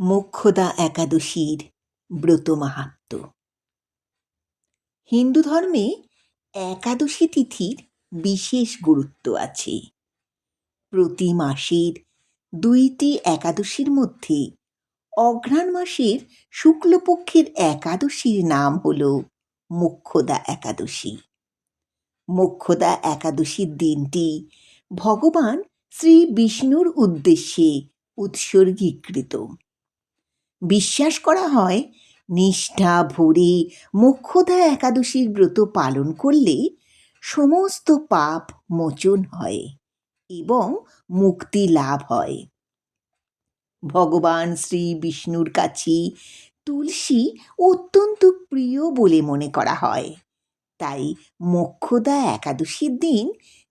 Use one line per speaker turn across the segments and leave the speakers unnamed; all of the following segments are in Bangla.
মোক্ষদা একাদশীর ব্রত মাহাত্ম্য। হিন্দু ধর্মে একাদশী তিথির বিশেষ গুরুত্ব আছে। প্রতি মাসের ২টি একাদশীর মধ্যে অঘ্রাণ মাসের শুক্লপক্ষের একাদশীর নাম হল মোক্ষদা একাদশী। মোক্ষদা একাদশীর দিনটি ভগবান শ্রী বিষ্ণুর উদ্দেশ্যে উৎসর্গীকৃত। বিশ্বাস করা হয় নিষ্ঠা ভরে মোক্ষদা একাদশীর ব্রত পালন করলে সমস্ত পাপ মোচন হয় এবং মুক্তি লাভ হয়। ভগবান শ্রী বিষ্ণুর কাছে তুলসী অত্যন্ত প্রিয় বলে মনে করা হয়, তাই মোক্ষদা একাদশীর দিন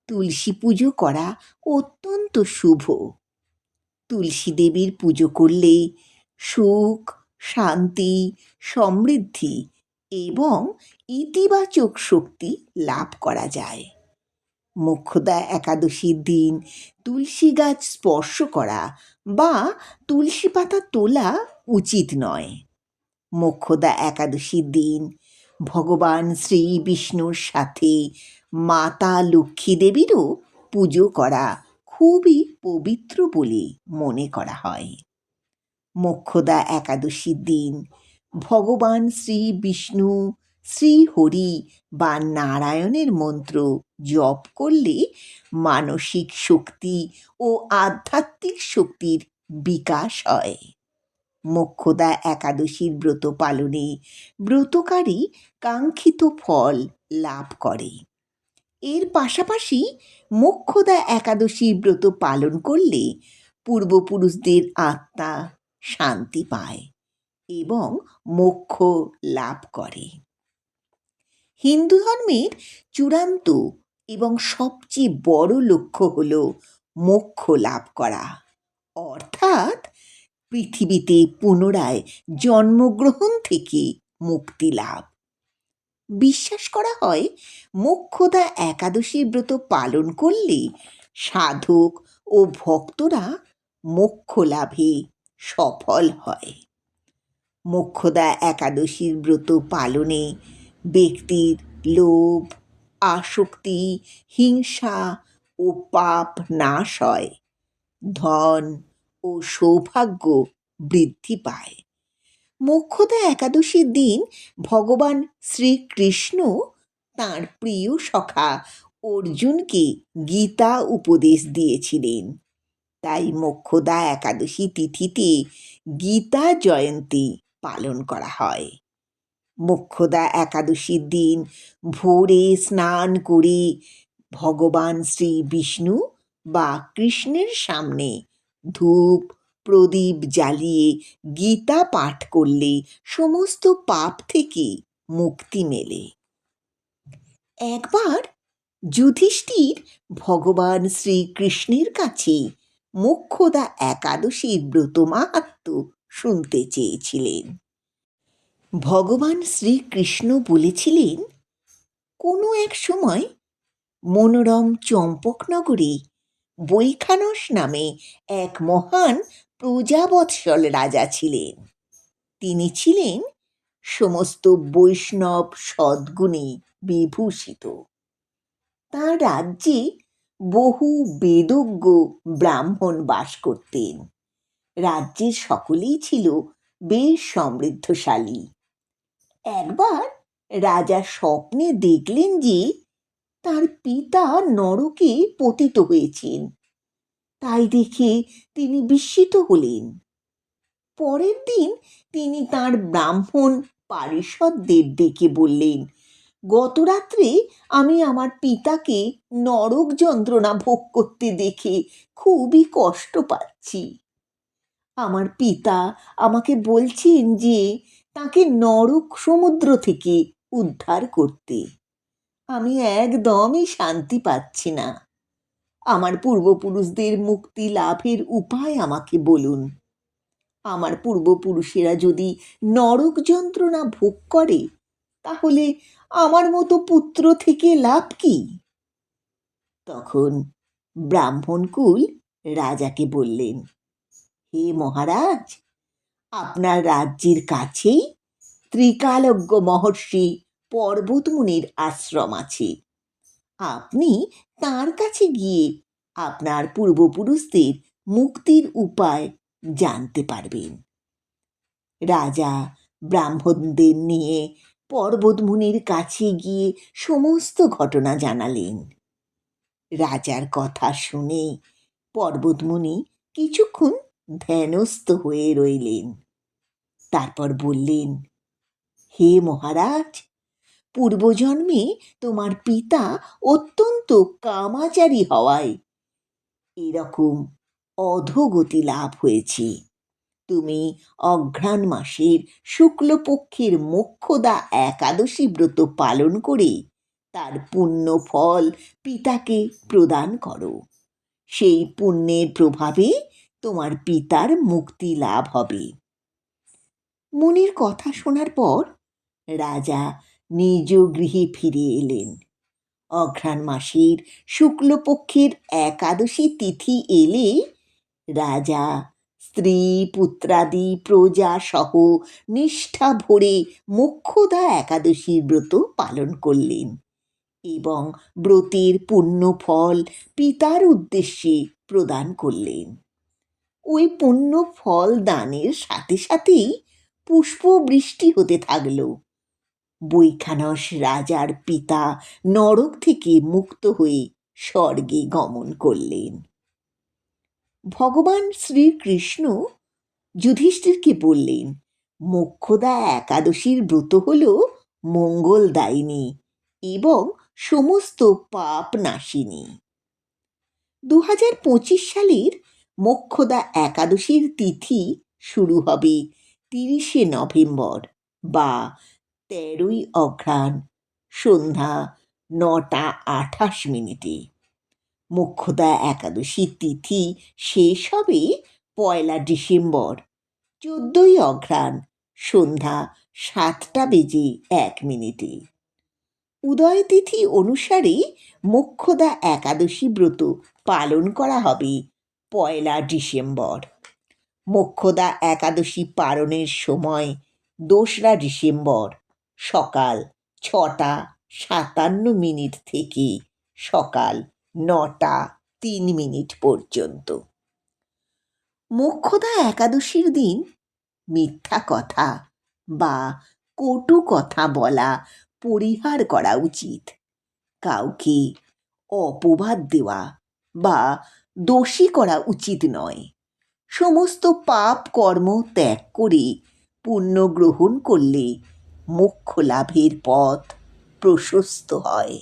তুলসী পুজো করা অত্যন্ত শুভ। তুলসী দেবীর পুজো করলে সুখ, শান্তি, সমৃদ্ধি এবং ইতিবাচক শক্তি লাভ করা যায়। মোক্ষদা একাদশীর দিন তুলসী গাছ স্পর্শ করা বা তুলসী পাতা তোলা উচিত নয়। মোক্ষদা একাদশীর দিন ভগবান শ্রী বিষ্ণুর সাথে মাতা লক্ষ্মী দেবীরও পুজো করা খুবই পবিত্র বলে মনে করা হয়। মোক্ষদা একাদশীর দিন ভগবান শ্রী বিষ্ণু, শ্রী হরি বা নারায়ণের মন্ত্র জপ করলে মানসিক শক্তি ও আধ্যাত্মিক শক্তির বিকাশ হয়। মোক্ষদা একাদশীর ব্রত পালনে ব্রতকারী কাঙ্ক্ষিত ফল লাভ করে। এর পাশাপাশি মোক্ষদা একাদশীর ব্রত পালন করলে পূর্বপুরুষদের আত্মা শান্তি পায় এবং মোক্ষ লাভ করে। হিন্দু ধর্মের চূড়ান্ত এবং সবচেয়ে বড় লক্ষ্য হল মোক্ষ লাভ করা, অর্থাৎ পৃথিবীতে পুনরায় জন্মগ্রহণ থেকে মুক্তি লাভ। বিশ্বাস করা হয় মোক্ষদা একাদশীর ব্রত পালন করলে সাধক ও ভক্তরা মোক্ষ লাভে সফল হয়। মোক্ষদা একাদশীর ব্রত পালনে ব্যক্তির লোভ, আসক্তি, হিংসা ও পাপ নাশ হয়, ধন ও সৌভাগ্য বৃদ্ধি পায়। মোক্ষদা একাদশীর দিন ভগবান শ্রীকৃষ্ণ তাঁর প্রিয় সখা অর্জুনকে গীতা উপদেশ দিয়েছিলেন, তাই মোক্ষদা একাদশী তিথিতে গীতা জয়ন্তী পালন করা হয়। মোক্ষদা একাদশীর দিন ভোরে স্নান করে ভগবান শ্রী বিষ্ণু বা কৃষ্ণের সামনে ধূপ প্রদীপ জ্বালিয়ে গীতা পাঠ করলে সমস্ত পাপ থেকে মুক্তি মেলে। একবার যুধিষ্ঠির ভগবান শ্রীকৃষ্ণের কাছে মোক্ষদা একাদশীর ব্রত মাহাত্ম্য শুনতে চেয়েছিলেন। ভগবান শ্রীকৃষ্ণ বলেছিলেন, কোনো এক সময় মনোরম চম্পকনগরে বৈখানস নামে এক মহান প্রজাবৎসল রাজা ছিলেন। তিনি ছিলেন সমস্ত বৈষ্ণব সদ্গুণে বিভূষিত। তাঁর রাজ্যে বহু বেদজ্ঞ ব্রাহ্মণ বাস করতেন। রাজ্যের সকলেই ছিল বেশ সমৃদ্ধশালী। একবার রাজা স্বপ্নে দেখলেন যে তার পিতা নরকে পতিত হয়েছেন। তাই দেখে তিনি বিস্মিত হলেন। পরের দিন তিনি তাঁর ব্রাহ্মণ পারিষদদের ডেকে বললেন, গত রাত্রে আমি আমার পিতাকে নরক যন্ত্রণা ভোগ করতে দেখে খুবই কষ্ট পাচ্ছি। আমার পিতা আমাকে বলছেন যে তাকে নরক সমুদ্র থেকে উদ্ধার করতে। আমি একদমই শান্তি পাচ্ছি না। আমার পূর্বপুরুষদের মুক্তি লাভের উপায় আমাকে বলুন। আমার পূর্বপুরুষেরা যদি নরক যন্ত্রণা ভোগ করে, তাহলে আমার মতো পুত্র থেকে লাভ কি? তখন ব্রাহ্মণকুল রাজাকে বললেন, হে মহারাজ, আপনার রাজ্যের কাছেই ত্রিকালজ্ঞ মহর্ষি পর্বতমুনির আশ্রম আছে। আপনি তার কাছে গিয়ে আপনার পূর্বপুরুষদের মুক্তির উপায় জানতে পারবেন। রাজা ব্রাহ্মণদের নিয়ে পর্বতমুনির কাছে গিয়ে সমস্ত ঘটনা জানালেন। রাজার কথা শুনে পর্বতমুনি কিছুক্ষণ ধ্যানস্থ হয়ে রইলেন। তারপর বললেন, হে মহারাজ, পূর্বজন্মে তোমার পিতা অত্যন্ত কামাচারী হওয়ায় এরকম অধোগতি লাভ হয়েছে। তুমি অঘ্রাণ মাসের শুক্লপক্ষের মোক্ষদা একাদশী ব্রত পালন করে তার পুণ্য ফল পিতাকে প্রদান করো। সেই পুণ্যের প্রভাবে তোমার পিতার মুক্তি লাভ হবে। মুনির কথা শোনার পর রাজা নিজ গৃহে ফিরে এলেন। অঘ্রাণ মাসের শুক্লপক্ষের একাদশী তিথি এলে রাজা স্ত্রী পুত্রাদি প্রজা সহ নিষ্ঠা ভরে মোক্ষদা একাদশীর ব্রত পালন করলেন এবং ব্রতের পুণ্য ফল পিতার উদ্দেশ্যে প্রদান করলেন। ওই পুণ্য ফল দানের সাথে সাথেই পুষ্পবৃষ্টি হতে থাকল। বৈখানস রাজার পিতা নরক থেকে মুক্ত হয়ে স্বর্গে গমন করলেন। ভগবান শ্রীকৃষ্ণ যুধিষ্ঠিরকে বললেন, মোক্ষদা একাদশীর ব্রত হল মঙ্গলদায়িনী এবং সমস্ত পাপ নাশিনী। 2025 সালের মোক্ষদা একাদশীর তিথি শুরু হবে 30শে নভেম্বর বা 13ই অঘ্রাণ সন্ধ্যা 9:28 মোক্ষদা একাদশীর তিথি শেষ হবে 1 ডিসেম্বর 14ই অঘ্রাণ সন্ধ্যা 7:01 উদয় তিথি অনুসারে মোক্ষদা একাদশী ব্রত পালন করা হবে 1 ডিসেম্বর। মোক্ষদা একাদশী পালনের সময় 2রা ডিসেম্বর সকাল 6:57 থেকে সকাল 9:03 পর্যন্ত। মোক্ষদা একাদশীর দিন মিথ্যা কথা বা কটু কথা বলা পরিহার করা উচিত। কাউকে অপবাদ দেওয়া বা দোষী করা উচিত নয়। সমস্ত পাপ কর্ম ত্যাগ করে পুণ্য গ্রহণ করলে মোক্ষ লাভের পথ প্রশস্ত হয়।